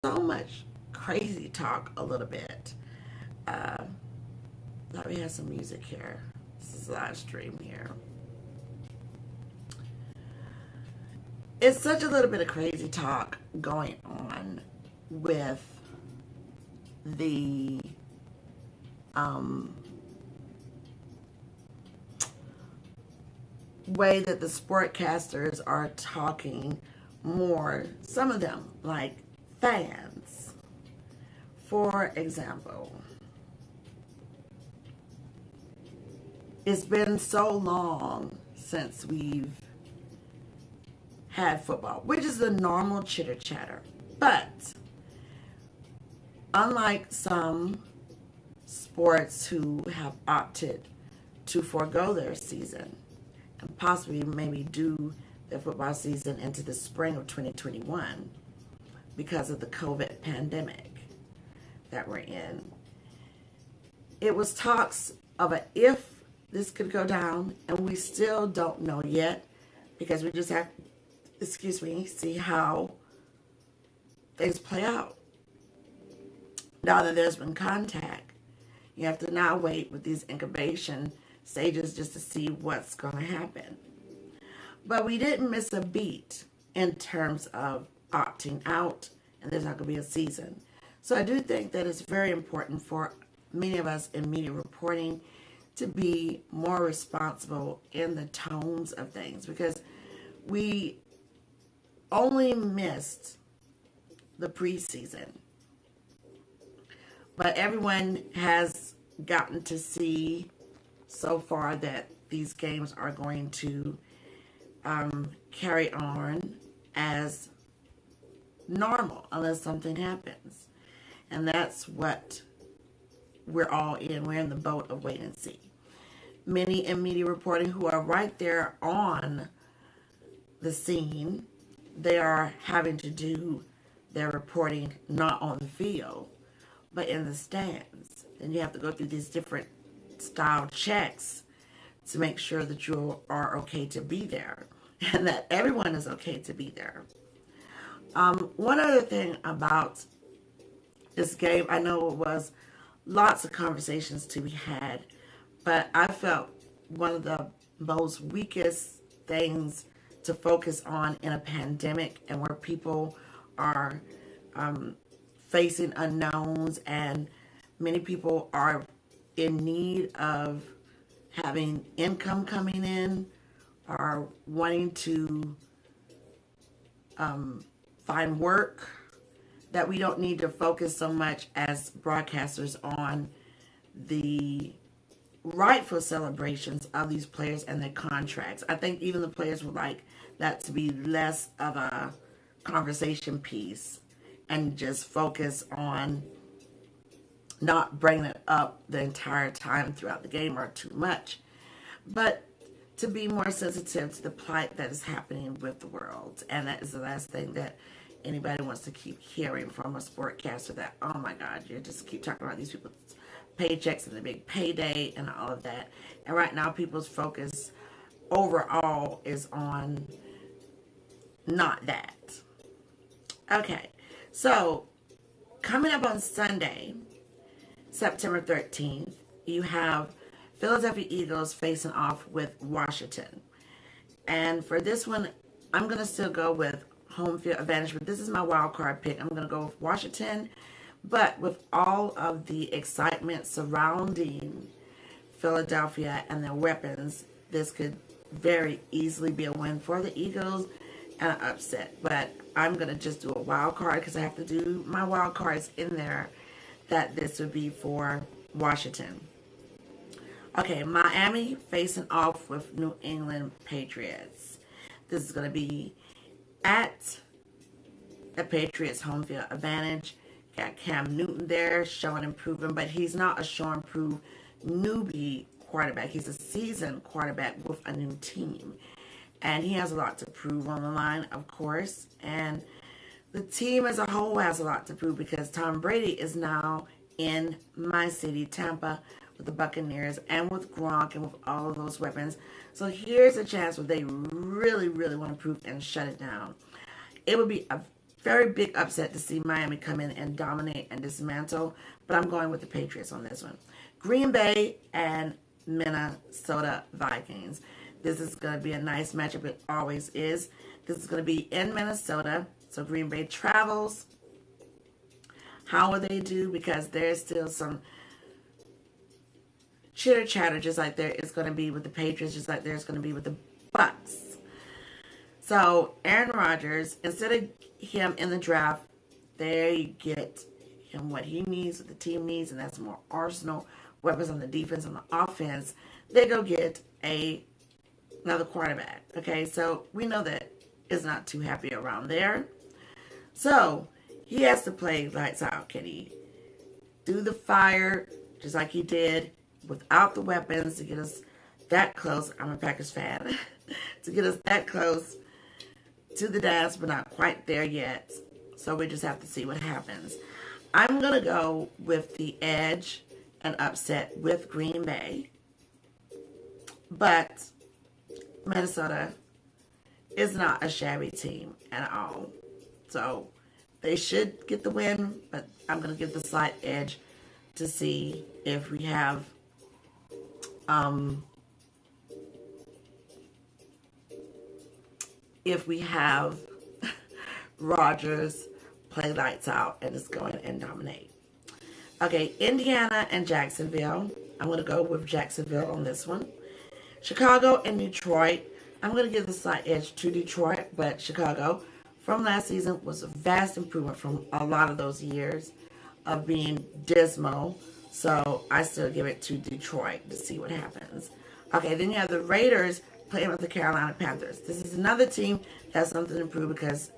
so much crazy talk a little bit. Let me have some music here. This is live stream here. It's such a little bit of crazy talk going on with the way that the sportcasters are talking more, some of them, like fans. For example, it's been so long since we've had football, which is the normal chitter chatter. But unlike some sports who have opted to forego their season and possibly maybe do their football season into the spring of 2021 because of the COVID pandemic that we're in, it was talks of a if this could go down, and we still don't know yet because we just have, see how things play out. Now that there's been contact, you have to now wait with these incubation stages just to see what's going to happen. But we didn't miss a beat in terms of opting out, and there's not going to be a season. So I do think that it's very important for many of us in media reporting to be more responsible in the tones of things, because we only missed the preseason, but everyone has gotten to see so far that these games are going to carry on as normal unless something happens. And that's what we're all in. We're in the boat of wait and see. Many in media reporting who are right there on the scene, they are having to do their reporting not on the field, but in the stands. And you have to go through these different style checks to make sure that you are okay to be there and that everyone is okay to be there. One other thing about this game, I know it was lots of conversations to be had, but I felt one of the most weakest things to focus on in a pandemic and where people are facing unknowns and many people are in need of having income coming in or wanting to find work, that we don't need to focus so much as broadcasters on the rightful celebrations of these players and their contracts. I think even the players would like that to be less of a conversation piece and just focus on not bringing it up the entire time throughout the game or too much, but to be more sensitive to the plight that is happening with the world. And that is the last thing that anybody wants to keep hearing from a sportcaster, that, oh my God, you just keep talking about these people's paychecks and the big payday and all of that. And right now people's focus overall is on not that. Okay, so coming up on Sunday, September 13th, you have Philadelphia Eagles facing off with Washington. And for this one, I'm going to still go with home field advantage, but this is my wild card pick. I'm going to go with Washington, but with all of the excitement surrounding Philadelphia and their weapons, this could very easily be a win for the Eagles and an upset. But I'm going to just do a wild card because I have to do my wild cards in there, that this would be for Washington. Okay, Miami facing off with New England Patriots. This is going to be at the Patriots home field advantage. Got Cam Newton there showing improvement, but he's not a show improved newbie quarterback. He's a seasoned quarterback with a new team. And he has a lot to prove on the line, of course. And the team as a whole has a lot to prove because Tom Brady is now in my city, Tampa, with the Buccaneers and with Gronk and with all of those weapons. So here's a chance where they really, really want to prove and shut it down. It would be a very big upset to see Miami come in and dominate and dismantle, but I'm going with the Patriots on this one. Green Bay and Minnesota Vikings. This is going to be a nice matchup. It always is. This is going to be in Minnesota. So Green Bay travels. How will they do? Because there's still some chitter chatter, just like there is going to be with the Patriots, just like there's going to be with the Bucks. So Aaron Rodgers, instead of him in the draft, there you get him what he needs, what the team needs, and that's more arsenal weapons on the defense, on the offense. They go get another quarterback. Okay, so we know that is not too happy around there. So he has to play lights out. Can he do the fire just like he did without the weapons to get us that close? I'm a Packers fan. To get us that close to the dance, but not quite there yet. So we just have to see what happens. I'm going to go with the edge and upset with Green Bay. But Minnesota is not a shabby team at all. So they should get the win, but I'm going to give the slight edge to see if we have Rodgers play lights out and is going and dominate. Okay, Indiana and Jacksonville. I'm going to go with Jacksonville on this one. Chicago and Detroit. I'm going to give the slight edge to Detroit, but Chicago from last season was a vast improvement from a lot of those years of being dismal. So I still give it to Detroit to see what happens. Okay, then you have the Raiders playing with the Carolina Panthers. This is another team that has something to prove because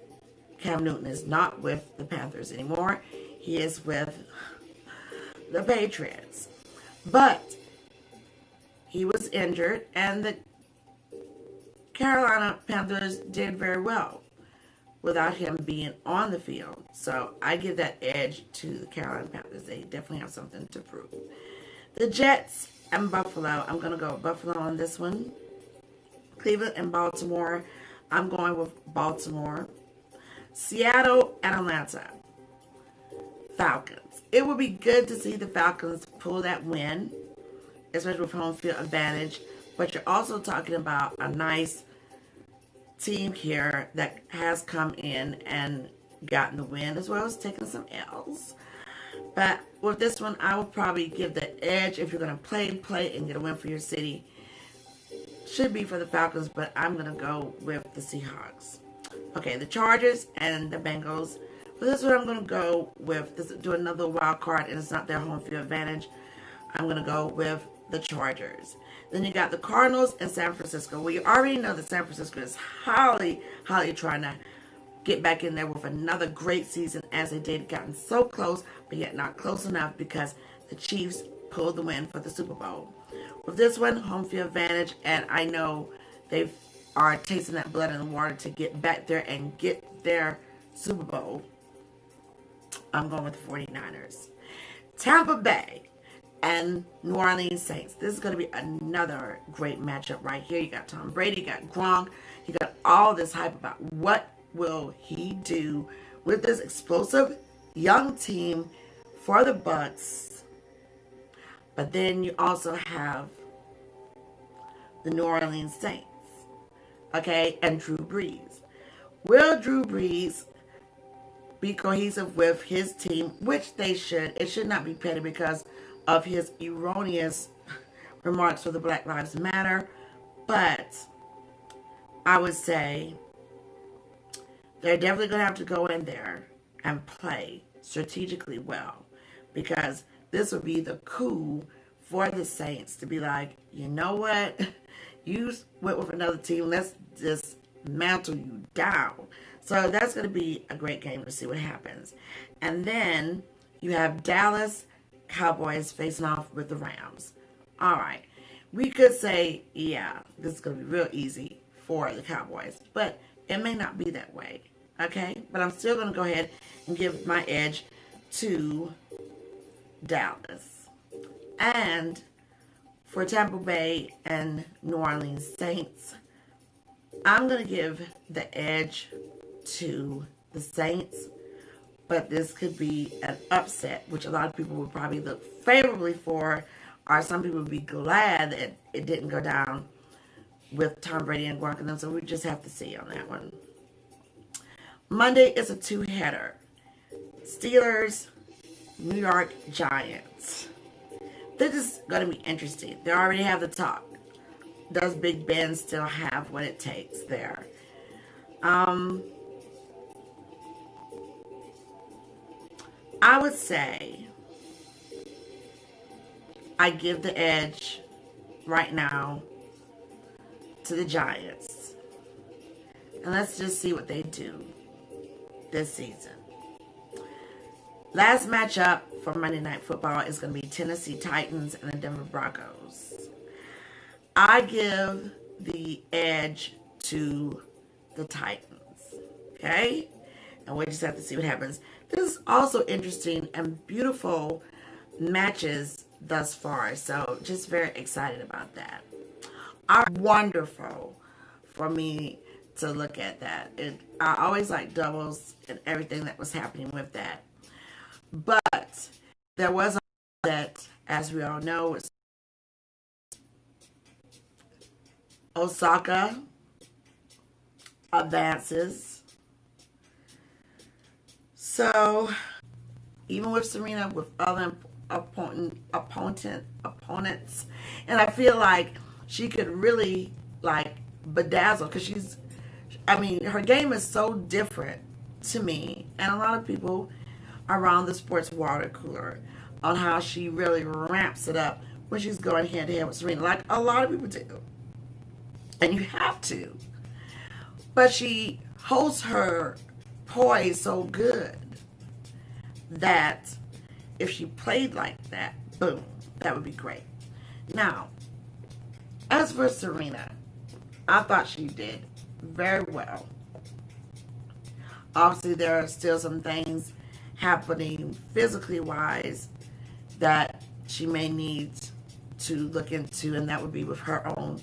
Cam Newton is not with the Panthers anymore. He is with the Patriots. But he was injured, and the Carolina Panthers did very well without him being on the field. So I give that edge to the Carolina Panthers. They definitely have something to prove. The Jets and Buffalo. I'm going to go with Buffalo on this one. Cleveland and Baltimore. I'm going with Baltimore. Seattle and Atlanta. Falcons. It would be good to see the Falcons pull that win, especially with home field advantage. But you're also talking about a nice team here that has come in and gotten the win, as well as taking some L's. But with this one, I would probably give the edge if you're going to play and get a win for your city. Should be for the Falcons, but I'm going to go with the Seahawks. Okay, the Chargers and the Bengals. For this one, I'm going to go with, do another wild card, and it's not their home field advantage. I'm going to go with the Chargers. Then you got the Cardinals and San Francisco. We already know that San Francisco is highly trying to get back in there with another great season, as they did, gotten so close, but yet not close enough because the Chiefs pulled the win for the Super Bowl. With this one, home field advantage, and I know they are tasting that blood in the water to get back there and get their Super Bowl. I'm going with the 49ers. Tampa Bay and New Orleans Saints. This is going to be another great matchup right here. You got Tom Brady, you got Gronk, you got all this hype about what will he do with this explosive young team for the Bucks. But then you also have the New Orleans Saints, okay, and Drew Brees. Will Drew Brees be cohesive with his team, which they should? It should not be petty because of his erroneous remarks for the Black Lives Matter. But I would say they're definitely going to have to go in there and play strategically well, because this would be the coup for the Saints to be like, you know what? You went with another team. Let's just mantle you down. So that's going to be a great game to see what happens. And then you have Dallas Cowboys facing off with the Rams. All right. We could say, yeah, this is going to be real easy for the Cowboys. But it may not be that way. Okay? But I'm still going to go ahead and give my edge to Dallas. And for Tampa Bay and New Orleans Saints, I'm going to give the edge to the Saints, but this could be an upset, which a lot of people would probably look favorably for, or some people would be glad that it didn't go down with Tom Brady and Gronk and them, so we just have to see on that one. Monday is a two-header. Steelers, New York Giants. This is going to be interesting. They already have the talk. Does Big Ben still have what it takes there? I would say I give the edge right now to the Giants. And let's just see what they do this season. Last matchup for Monday Night Football is going to be Tennessee Titans and the Denver Broncos. I give the edge to the Titans. Okay? And we just have to see what happens. This is also interesting and beautiful matches thus far. So just very excited about that. Are wonderful for me to look at that. I always like doubles and everything that was happening with that. But there was a that, as we all know, was Osaka advances. So even with Serena, with other opponents, and I feel like she could really like bedazzle, because her game is so different to me and a lot of people around the sports water cooler on how she really ramps it up when she's going hand to hand with Serena, like a lot of people do. And you have to. But she holds her poise so good that if she played like that, boom, that would be great. Now, as for Serena, I thought she did very well. Obviously, there are still some things happening physically wise that she may need to look into, and that would be with her own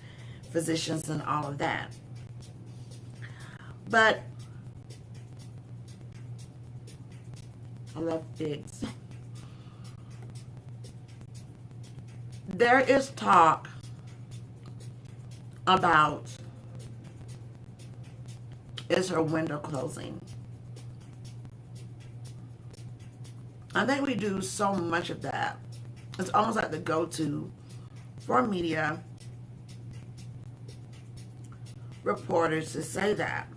physicians and all of that. But I love figs. There is talk about, is her window closing? I think we do so much of that. It's almost like the go-to for media reporters to say that,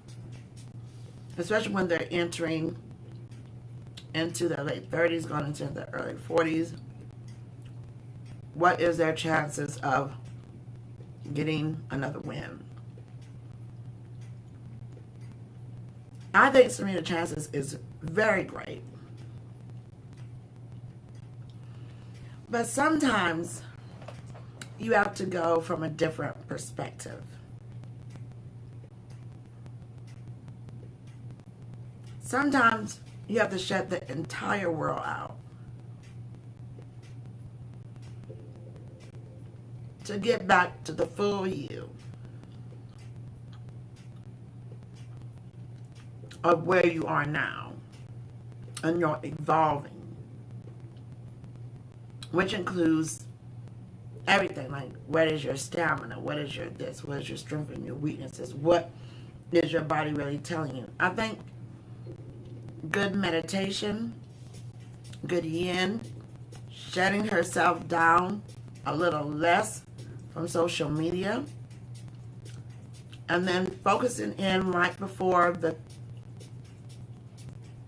especially when they're entering into their late 30s, going into their early 40s. What is their chances of getting another win? I think Serena's chances is very great. But sometimes you have to go from a different perspective. Sometimes you have to shut the entire world out to get back to the full you of where you are now, and you're evolving, which includes everything, like what is your stamina, what is your this, what is your strength and your weaknesses, what is your body really telling you. I think good meditation, good yin, shutting herself down a little less from social media, and then focusing in right before the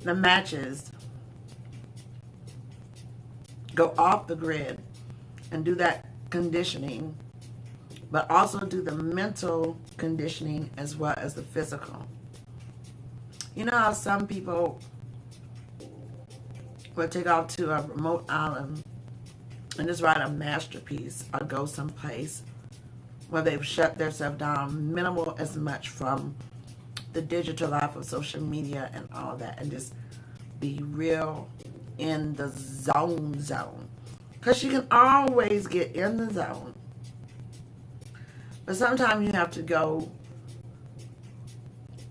matches, go off the grid and do that conditioning, but also do the mental conditioning as well as the physical. You know how some people will take off to a remote island and just write a masterpiece or go someplace where they've shut themselves down, minimal as much from the digital life of social media and all that, and just be real in the zone. Because you can always get in the zone. But sometimes you have to go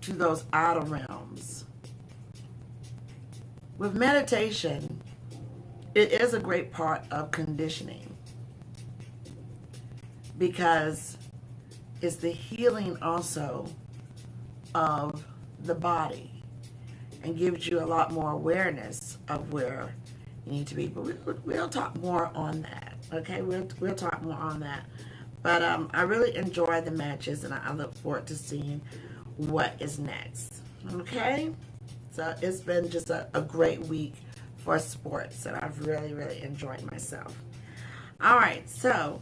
to those outer realms with meditation, it is a great part of conditioning because it's the healing also of the body and gives you a lot more awareness of where you need to be. But we'll talk more on that. Okay, we'll talk more on that. But I really enjoy the matches, and I look forward to seeing what is next. Okay, so it's been just a great week for sports, and I've really, really enjoyed myself. All right, so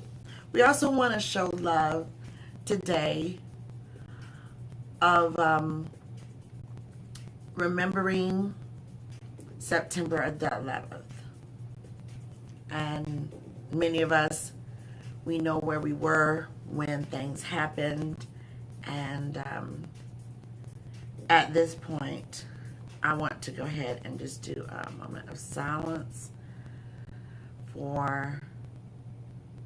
we also want to show love today of remembering September the 11th. And many of us, we know where we were when things happened. And at this point, I want to go ahead and just do a moment of silence for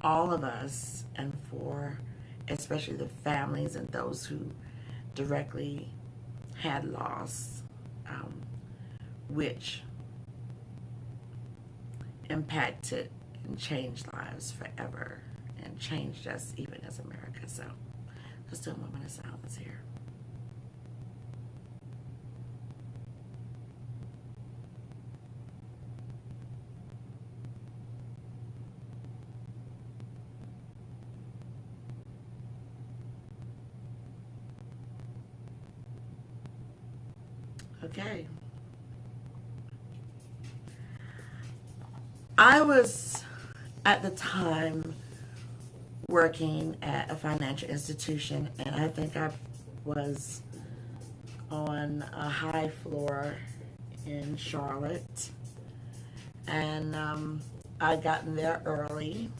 all of us and for especially the families and those who directly had loss, which impacted and changed lives forever and changed us even as America. So let's do a moment of silence here. Okay. I was at the time working at a financial institution, and I think I was on a high floor in Charlotte, and I gotten there early,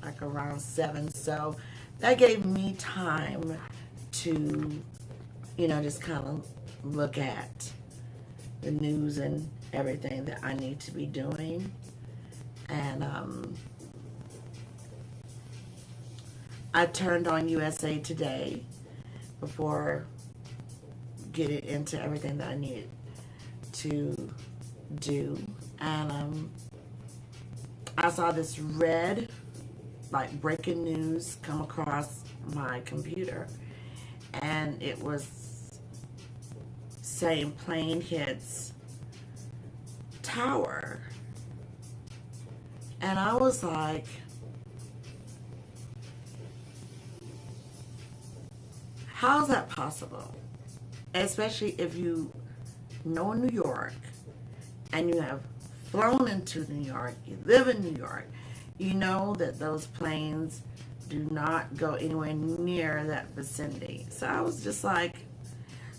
like around 7, so that gave me time to, you know, just kind of look at the news and everything that I need to be doing. And I turned on USA Today before getting into everything that I needed to do. And I saw this red, like, breaking news come across my computer. And it was saying plane hits tower. And I was like, how is that possible? Especially if you know New York and you have flown into New York, you live in New York, you know that those planes do not go anywhere near that vicinity. So I was just like,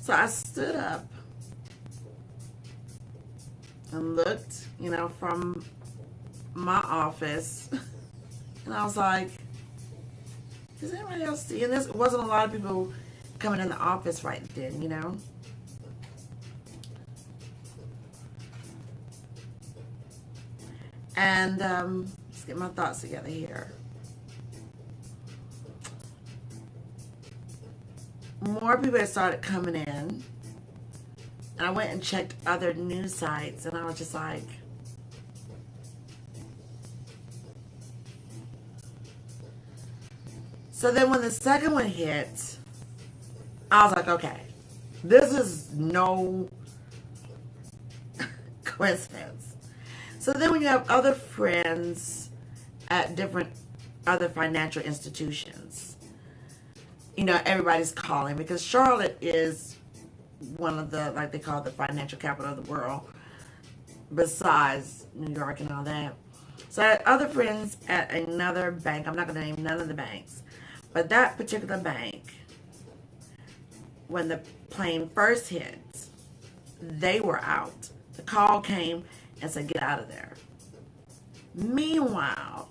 so I stood up and looked, you know, from my office, and I was like, is anybody else seeing this? It wasn't a lot of people coming in the office right then, you know. And let's get my thoughts together here. More people had started coming in, and I went and checked other news sites, and I was just like, so then when the second one hit, I was like, okay, this is no coincidence. So then when you have other friends at different other financial institutions, you know, everybody's calling because Charlotte is one of the, like they call it, the financial capital of the world, besides New York and all that. So I had other friends at another bank. I'm not going to name none of the banks. But that particular bank, when the plane first hit, they were out. The call came and said, get out of there. Meanwhile,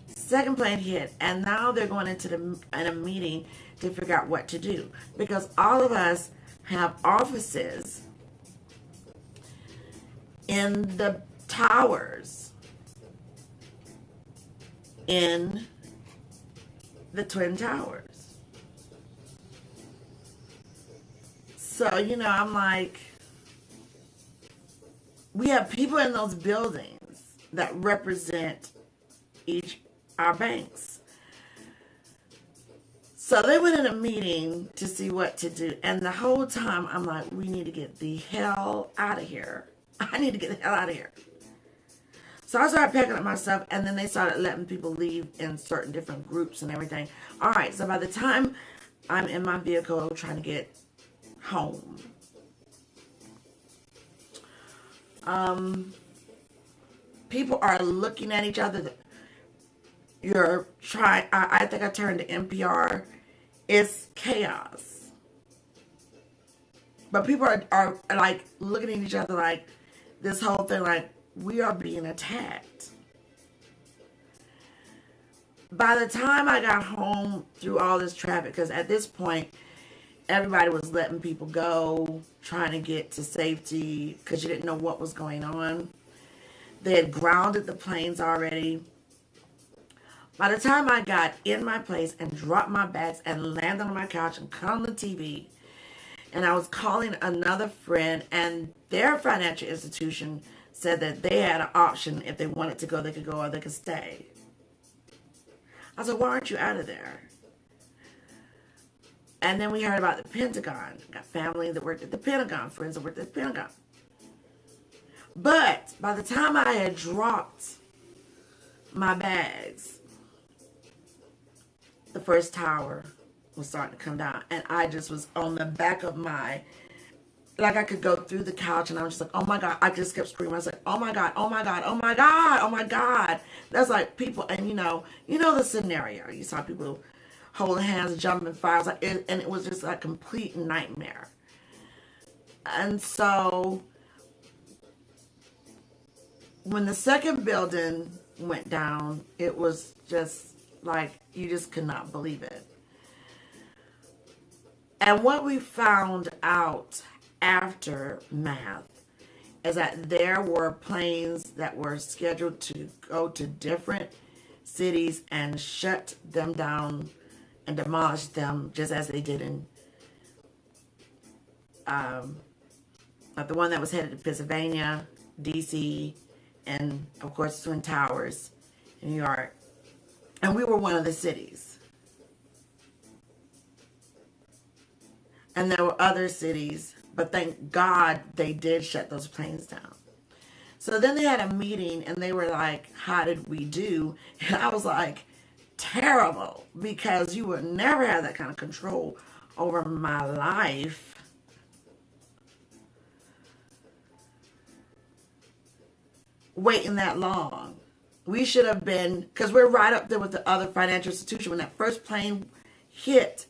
second plane hit, and now they're going into in a meeting to figure out what to do. Because all of us have offices in the towers in the Twin Towers. So, you know, I'm like, we have people in those buildings that represent our banks. So they went in a meeting to see what to do. And the whole time I'm like, we need to get the hell out of here. I need to get the hell out of here. So I started packing up my stuff, and then they started letting people leave in certain different groups and everything. All right, so by the time I'm in my vehicle trying to get home, people are looking at each other. You're trying, I think I turned to NPR. It's chaos. But people are like looking at each other like this whole thing, like we are being attacked. By the time I got home through all this traffic, because at this point, everybody was letting people go, trying to get to safety because you didn't know what was going on. They had grounded the planes already. By the time I got in my place and dropped my bags and landed on my couch and cut on the TV, and I was calling another friend, and their financial institution said that they had an option. If they wanted to go, they could go, or they could stay. I said, why aren't you out of there? And then we heard about the Pentagon. Got family that worked at the Pentagon, friends that worked at the Pentagon. But by the time I had dropped my bags, the first tower was starting to come down. And I just was on the back of my, like I could go through the couch, and I was just like, oh my God. I just kept screaming. I was like, oh my God, oh my God, oh my God, oh my God. That's like people, and you know the scenario. You saw people holding hands, jumping fires, like and it was just a complete nightmare. And so when the second building went down, it was just like you just could not believe it. And what we found out after math is that there were planes that were scheduled to go to different cities and shut them down and demolish them, just as they did in like the one that was headed to Pennsylvania, DC, and of course Twin Towers in New York. And we were one of the cities. And there were other cities, but thank God they did shut those planes down. So then they had a meeting, and they were like, how did we do? And I was like, terrible, because you would never have that kind of control over my life. Waiting that long. We should have been, because we're right up there with the other financial institution. When that first plane hit,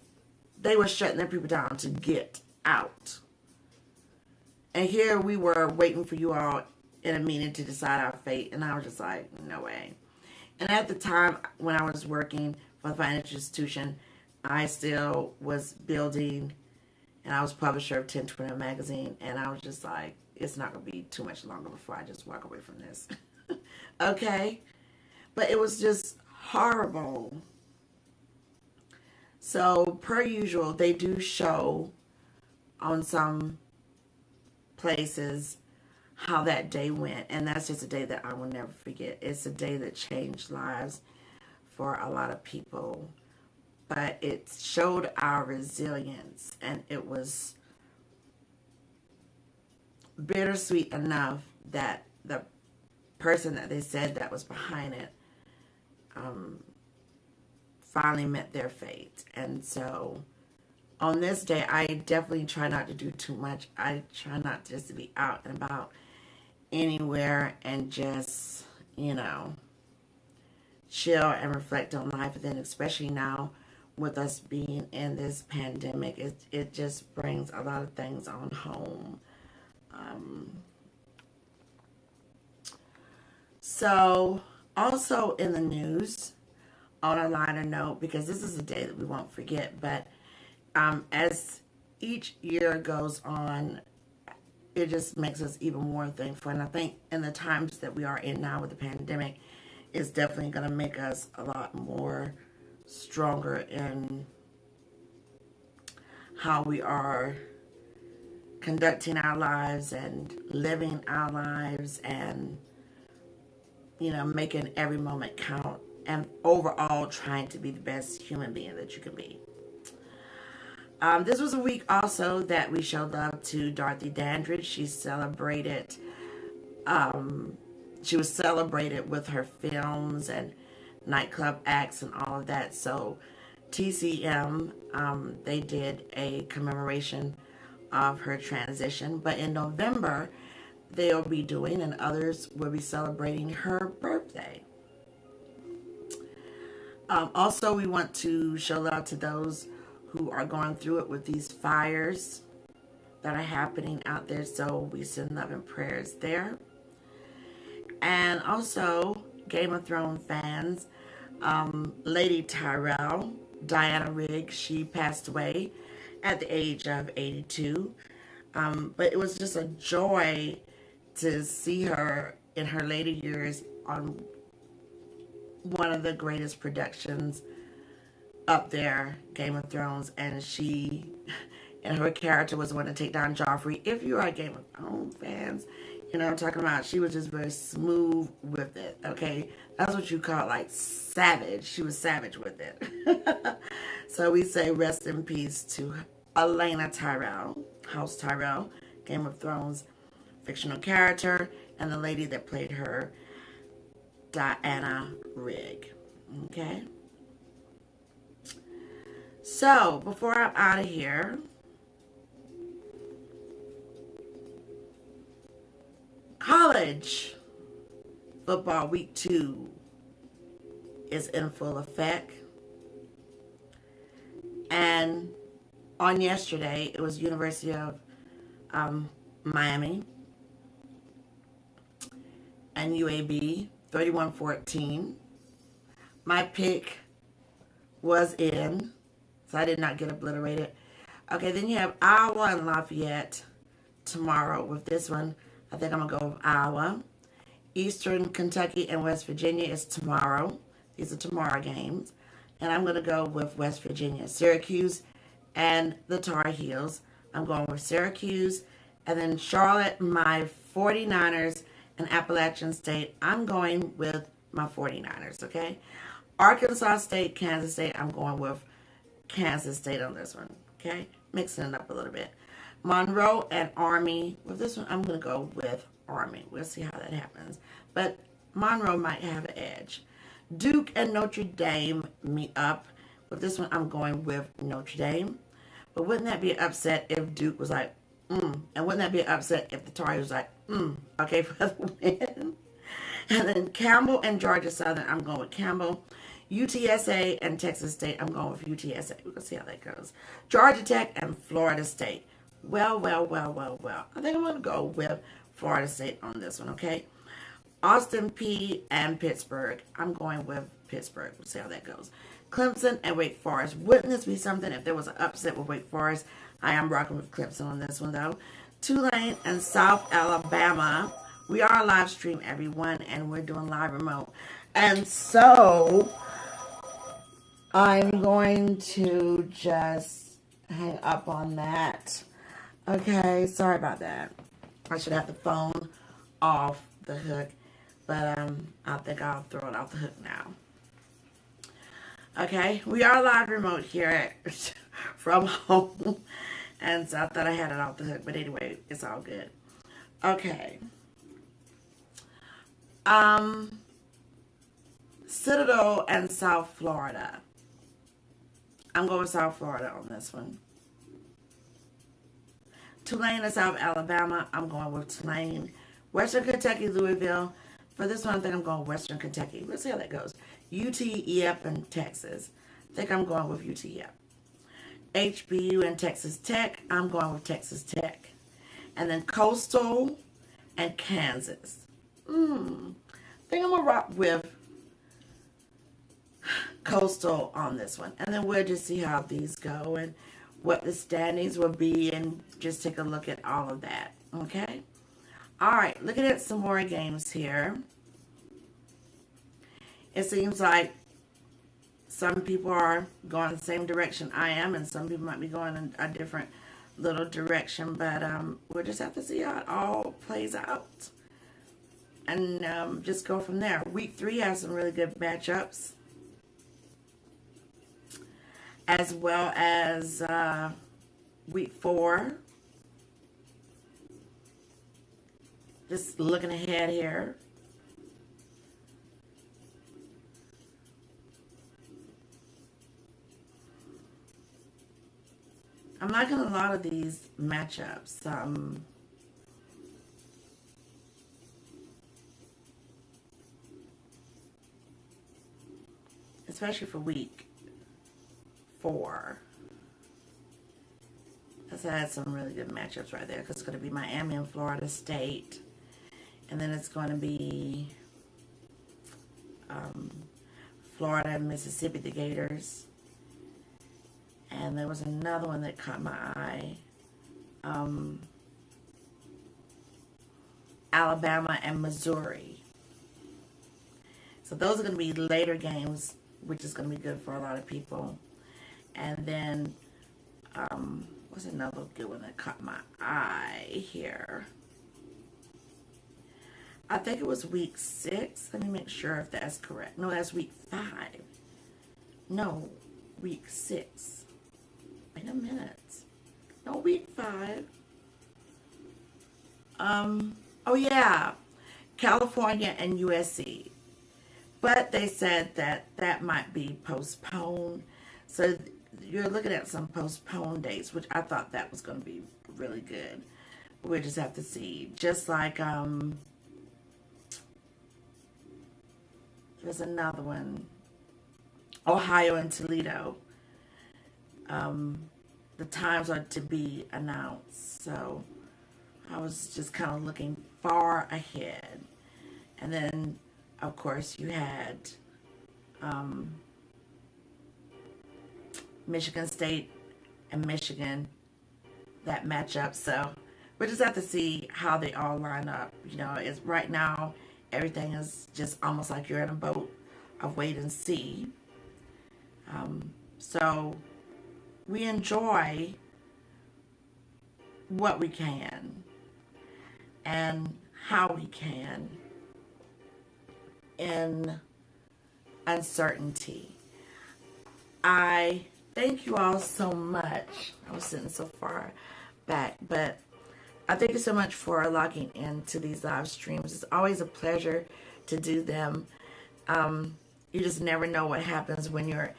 they were shutting their people down to get out. And here we were waiting for you all in a meeting to decide our fate. And I was just like, no way. And at the time when I was working for the financial institution, I still was building, and I was publisher of 1020 magazine. And I was just like, it's not going to be too much longer before I just walk away from this. Okay? But it was just horrible. So, per usual, they do show on some places how that day went. And that's just a day that I will never forget. It's a day that changed lives for a lot of people. But it showed our resilience. And it was bittersweet enough that the person that they said that was behind it finally met their fate. And so on this day, I definitely try not to do too much. I try not just to be out and about anywhere, and just, chill and reflect on life. And then especially now with us being in this pandemic, it just brings a lot of things on home. So also in the news, on a lighter note, because this is a day that we won't forget, but as each year goes on, it just makes us even more thankful. And I think in the times that we are in now with the pandemic, it's definitely going to make us a lot more stronger in how we are conducting our lives and living our lives and, you know, making every moment count and overall trying to be the best human being that you can be. This was a week also that we showed love to Dorothy Dandridge. She celebrated, she was celebrated with her films and nightclub acts and all of that. So TCM, they did a commemoration of her transition. But in November, they'll be doing, and others will be celebrating her birthday. Also, we want to show love to those who are going through it with these fires that are happening out there. So we send love and prayers there. And also, Game of Thrones fans, Lady Tyrell, Diana Rigg, she passed away at the age of 82. But it was just a joy to see her in her later years on one of the greatest productions up there, Game of Thrones, and she and her character was the one to take down Joffrey. If you are Game of Thrones fans, you know what I'm talking about. She was just very smooth with it, okay? That's what you call, like, savage. She was savage with it. So we say rest in peace to Elena Tyrell, House Tyrell, Game of Thrones fictional character, and the lady that played her, Diana Rigg, okay? So, before I'm out of here, college football week 2 is in full effect. And on yesterday, it was University of Miami and UAB, 31-14. My pick was in, so I did not get obliterated. Okay, then you have Iowa and Lafayette tomorrow. With this one, I think I'm going to go with Iowa. Eastern Kentucky and West Virginia is tomorrow. These are tomorrow games. And I'm going to go with West Virginia. Syracuse and the Tar Heels. I'm going with Syracuse. And then Charlotte, my 49ers, and Appalachian State. I'm going with my 49ers, okay? Arkansas State, Kansas State. I'm going with Kansas State on this one, okay? Mixing it up a little bit. Monroe and Army. With this one, I'm going to go with Army. We'll see how that happens. But Monroe might have an edge. Duke and Notre Dame meet up. With this one, I'm going with Notre Dame. But wouldn't that be an upset if Duke was like, And wouldn't that be an upset if the Tar Heels was like, okay, for the win? And then Campbell and Georgia Southern, I'm going with Campbell. UTSA and Texas State, I'm going with UTSA. We're going to see how that goes. Georgia Tech and Florida State. Well. I think I'm going to go with Florida State on this one, okay? Austin P and Pittsburgh. I'm going with Pittsburgh. We'll see how that goes. Clemson and Wake Forest. Wouldn't this be something if there was an upset with Wake Forest? I am rocking with Clemson on this one, though. Tulane and South Alabama. We are live stream, everyone, and we're doing live remote. And so, I'm going to just hang up on that. Okay, sorry about that. I should have the phone off the hook, but I think I'll throw it off the hook now. Okay, we are live remote here from home, and so I thought I had it off the hook, but anyway, it's all good. Okay. Citadel and South Florida. I'm going with South Florida on this one. Tulane and South Alabama. I'm going with Tulane. Western Kentucky, Louisville. For this one, I think I'm going Western Kentucky. Let's see how that goes. UTEP and Texas. I think I'm going with UTEP. HBU and Texas Tech. I'm going with Texas Tech. And then Coastal and Kansas. I think I'm going to rock with Coastal on this one. And then we'll just see how these go and what the standings will be and just take a look at all of that. Okay? Alright, looking at some more games here. It seems like some people are going the same direction I am, and some people might be going in a different little direction, but we'll just have to see how it all plays out. And just go from there. Week 3 has some really good matchups, as well as week 4. Just looking ahead here. I'm liking a lot of these matchups. Especially for week 4. Let's add some really good matchups right there, because it's going to be Miami and Florida State. And then it's going to be Florida and Mississippi, the Gators. And there was another one that caught my eye. Alabama and Missouri. So those are going to be later games, which is going to be good for a lot of people. And then, what's another good one that caught my eye here? I think it was week 6. Let me make sure if that's correct. No, that's week 5. No, week 6. Wait a minute. No, week 5. Oh yeah, California and USC. But they said that that might be postponed. So you're looking at some postponed dates, which I thought that was going to be really good. We'll just have to see. Just like, there's another one. Ohio and Toledo. The times are to be announced. So I was just kind of looking far ahead. And then, of course, you had Michigan State and Michigan, that matchup. So we'll just have to see how they all line up. You know, it's right now, everything is just almost like you're in a boat of wait and see. So we enjoy what we can and how we can in uncertainty. I thank you all so much. I was sitting so far back, but I thank you so much for logging into these live streams. It's always a pleasure to do them. You just never know what happens when you're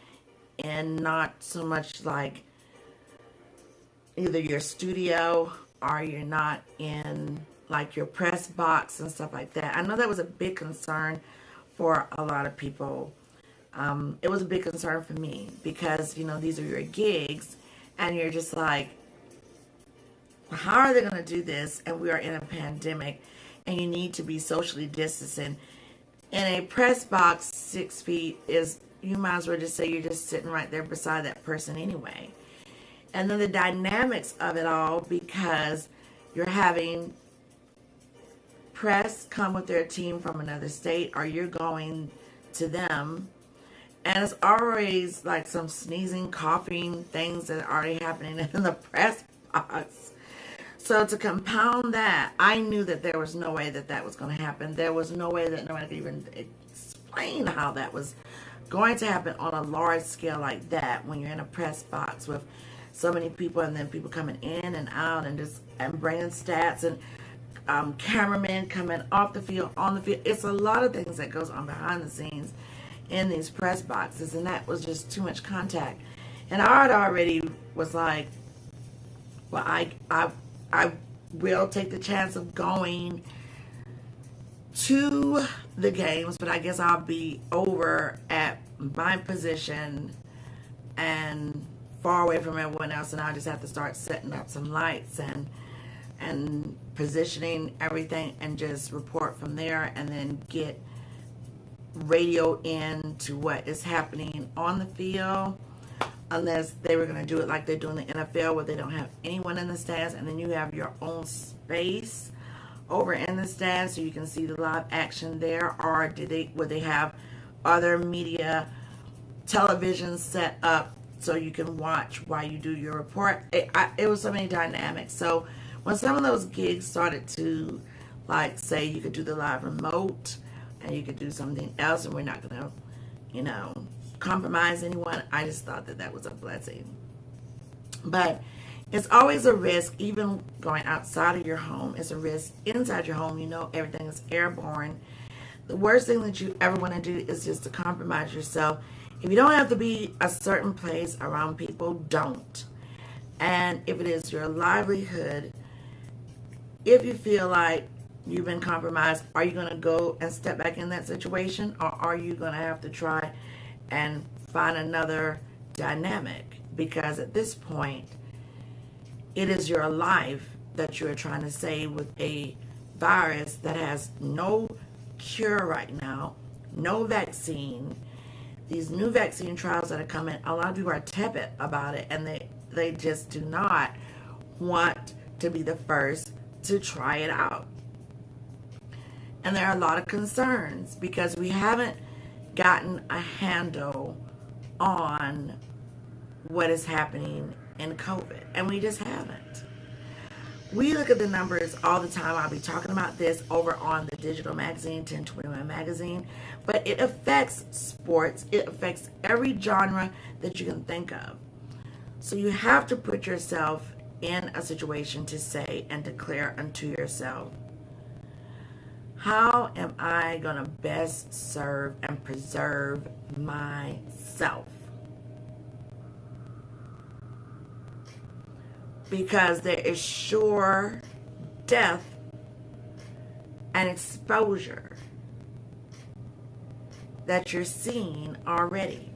in not so much like either your studio or you're not in like your press box and stuff like that. I know that was a big concern for a lot of people. It was a big concern for me because, you know, these are your gigs and you're just like, how are they going to do this? And we are in a pandemic and you need to be socially distancing. In a press box, 6 feet is, you might as well just say you're just sitting right there beside that person anyway. And then the dynamics of it all, because you're having press come with their team from another state or you're going to them. And it's always like some sneezing, coughing things that are already happening in the press box. So to compound that, I knew that there was no way that that was going to happen. There was no way that nobody could even explain how that was going to happen on a large scale like that when you're in a press box with so many people and then people coming in and out and just bringing stats and cameramen coming off the field, on the field. It's a lot of things that goes on behind the scenes in these press boxes, and that was just too much contact. And I had already was like, well, I will take the chance of going to the games, but I guess I'll be over at my position and far away from everyone else, and I'll just have to start setting up some lights and positioning everything and just report from there, and then get radio in to what is happening on the field, unless they were going to do it like they do in the NFL where they don't have anyone in the stands and then you have your own space over in the stands so you can see the live action there. Or would they have other media television set up so you can watch while you do your report. It was so many dynamics. So when some of those gigs started to, like, say you could do the live remote and you could do something else, and we're not going to, you know, compromise anyone, I just thought that that was a blessing. But it's always a risk, even going outside of your home. It's a risk inside your home. You know, everything is airborne. The worst thing that you ever want to do is just to compromise yourself. If you don't have to be a certain place around people, don't. And if it is your livelihood, if you feel like you've been compromised, are you going to go and step back in that situation? Or are you going to have to try and find another dynamic? Because at this point, it is your life that you're trying to save with a virus that has no cure right now, no vaccine. These new vaccine trials that are coming, a lot of people are tepid about it, and they just do not want to be the first to try it out. And there are a lot of concerns because we haven't gotten a handle on what is happening in COVID, and we just haven't. We look at the numbers all the time. I'll be talking about this over on the digital magazine, 1021 magazine, but it affects sports. It affects every genre that you can think of. So you have to put yourself in a situation to say and declare unto yourself, how am I going to best serve and preserve myself? Because there is sure death and exposure that you're seeing already.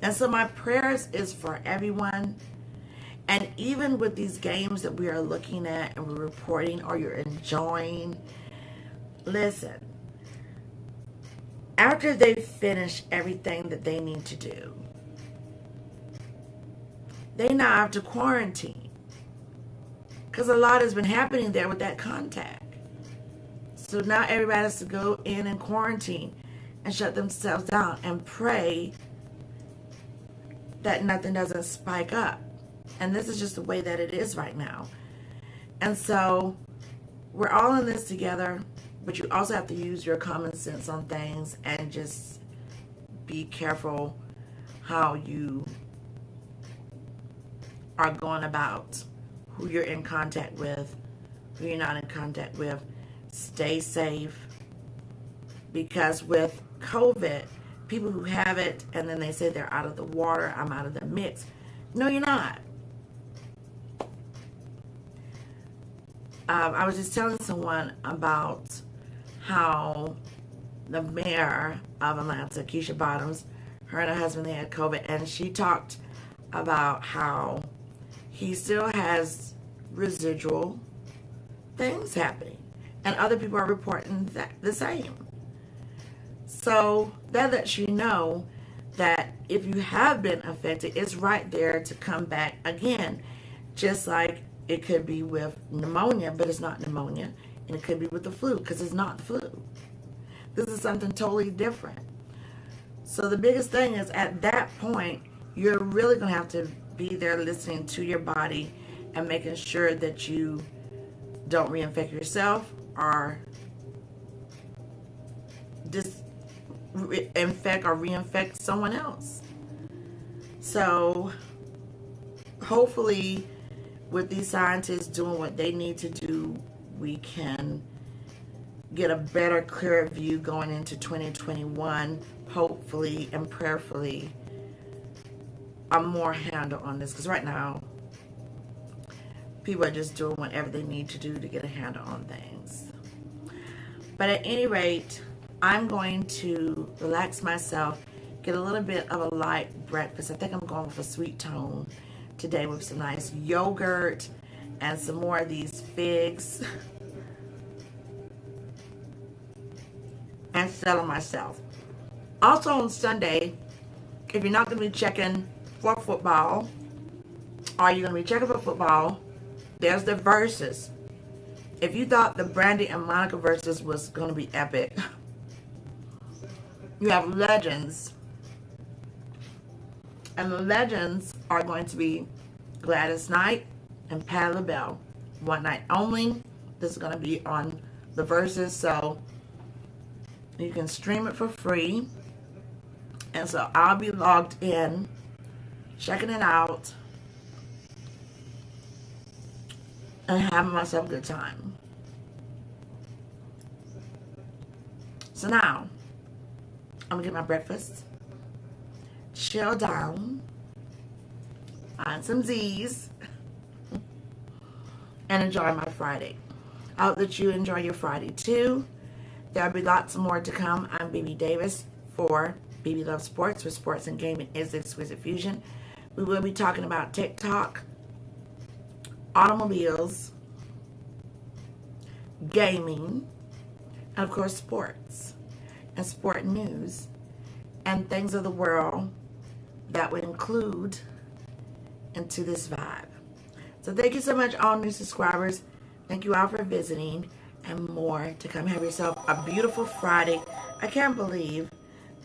And so my prayers is for everyone. And even with these games that we are looking at and we're reporting or you're enjoying, listen, after they finish everything that they need to do, they now have to quarantine. Because a lot has been happening there with that contact. So now everybody has to go in and quarantine and shut themselves down and pray that nothing doesn't spike up. And this is just the way that it is right now. And so we're all in this together, but you also have to use your common sense on things and just be careful how you are going about, who you're in contact with, who you're not in contact with. Stay safe, because with COVID, people who have it and then they say they're out of the water, I'm out of the mix. No, you're not. I was just telling someone about how the mayor of Atlanta, Keisha Bottoms, her and her husband, they had COVID, and she talked about how he still has residual things happening, and other people are reporting that the same. So that lets you know that if you have been affected, it's right there to come back again. Just like it could be with pneumonia, but it's not pneumonia, and it could be with the flu, because it's not the flu. This is something totally different. So the biggest thing is, at that point, you're really going to have to be there listening to your body and making sure that you don't reinfect yourself or infect or reinfect someone else. So hopefully with these scientists doing what they need to do, we can get a better, clearer view going into 2021, hopefully and prayerfully. I'm more handle on this, because right now people are just doing whatever they need to do to get a handle on things. But at any rate, I'm going to relax myself, get a little bit of a light breakfast. I think I'm going with a sweet tone today with some nice yogurt and some more of these figs, and settle myself. Also on Sunday, if you're not going to be checking for football, or you're going to be checking for football, there's the verses. If you thought the Brandy and Monica verses was going to be epic, you have legends And the legends are going to be Gladys Knight and Patti LaBelle. One night only. This is going to be on the Versus, so you can stream it for free. And so I'll be logged in, checking it out, and having myself a good time. So now, I'm going to get my breakfast, chill down, find some Z's, and enjoy my Friday. I hope that you enjoy your Friday too. There'll be lots more to come. I'm Bebe Davis for Bebe Loves Sports, where sports and gaming is the Exquisite Fusion. We will be talking about TikTok, automobiles, gaming, and of course sports and sport news and things of the world that would include into this vibe. So thank you so much, all new subscribers. Thank you all for visiting, and more to come. Have yourself a beautiful Friday. I can't believe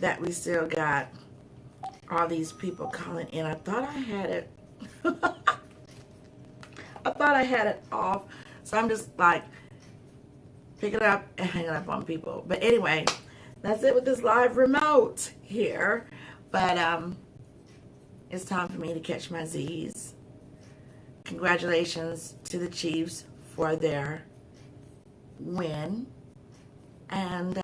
that we still got all these people calling in. I thought I had it. I thought I had it off. So I'm just like picking it up and hanging up on people. But anyway, that's it with this live remote here. But it's time for me to catch my Z's. Congratulations to the Chiefs for their win. And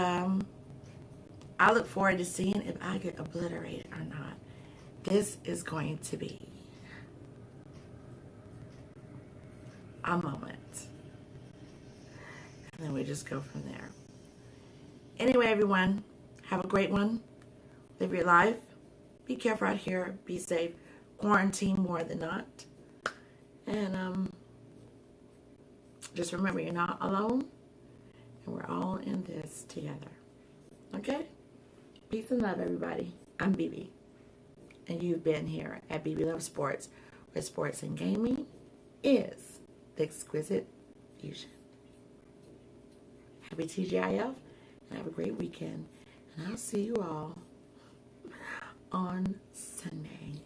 I look forward to seeing if I get obliterated or not. This is going to be a moment. And then we just go from there. Anyway, everyone, have a great one. Live your life. Be careful out here. Be safe. Quarantine more than not. And just remember, you're not alone. And we're all in this together. Okay? Peace and love, everybody. I'm Bebe. And you've been here at Bebe Loves Sports, where sports and gaming is the Exquisite Fusion. Happy TGIF, and have a great weekend. And I'll see you all on Sunday.